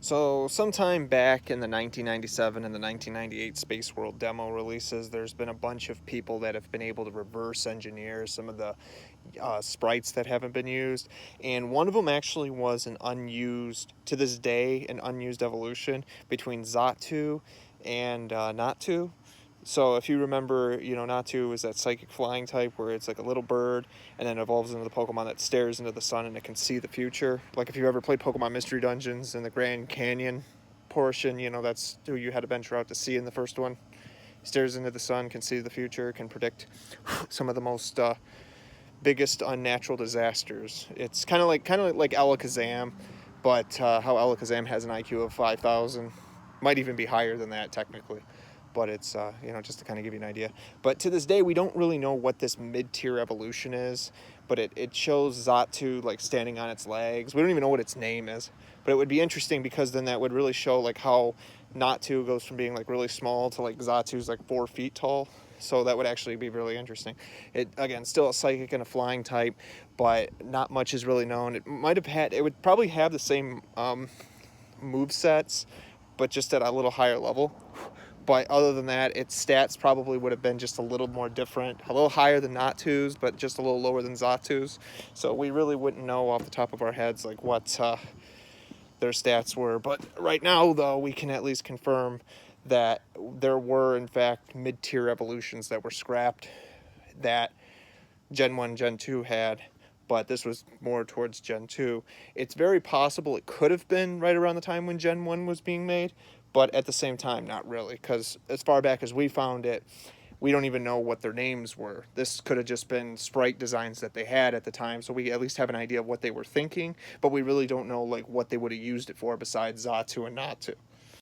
So sometime back in the 1997 and the 1998 Space World demo releases, there's been a bunch of people that have been able to reverse engineer some of the sprites that haven't been used, and one of them actually was an unused, to this day, an unused evolution between Xatu and Natu. So if you remember, Natu is that psychic flying type where it's like a little bird and then evolves into the Pokemon that stares into the sun and it can see the future. Like if you ever played Pokemon Mystery Dungeons in the Grand Canyon portion, that's who you had to venture out to see in the first one. Stares into the sun, can see the future, can predict some of the most biggest unnatural disasters. It's kind of like Alakazam, but how Alakazam has an IQ of 5,000, might even be higher than that technically. But it's, just to kind of give you an idea. But to this day, we don't really know what this mid-tier evolution is, but it shows Xatu, like, standing on its legs. We don't even know what its name is. But it would be interesting because then that would really show, like, how Natu goes from being, like, really small to, like, Xatu's, like, 4 feet tall. So that would actually be really interesting. It, again, still a psychic and a flying type, but not much is really known. It would probably have the same move sets, but just at a little higher level. But other than that, its stats probably would have been just a little more different, a little higher than Natu's, but just a little lower than Xatu's. So we really wouldn't know off the top of our heads like what their stats were. But right now, though, we can at least confirm that there were, in fact, mid-tier evolutions that were scrapped that Gen 1, Gen 2 had, but this was more towards Gen 2. It's very possible it could have been right around the time when Gen 1 was being made, but at the same time, not really, because as far back as we found it, we don't even know what their names were. This could have just been sprite designs that they had at the time, so we at least have an idea of what they were thinking, but we really don't know like what they would have used it for besides Xatu and Natu.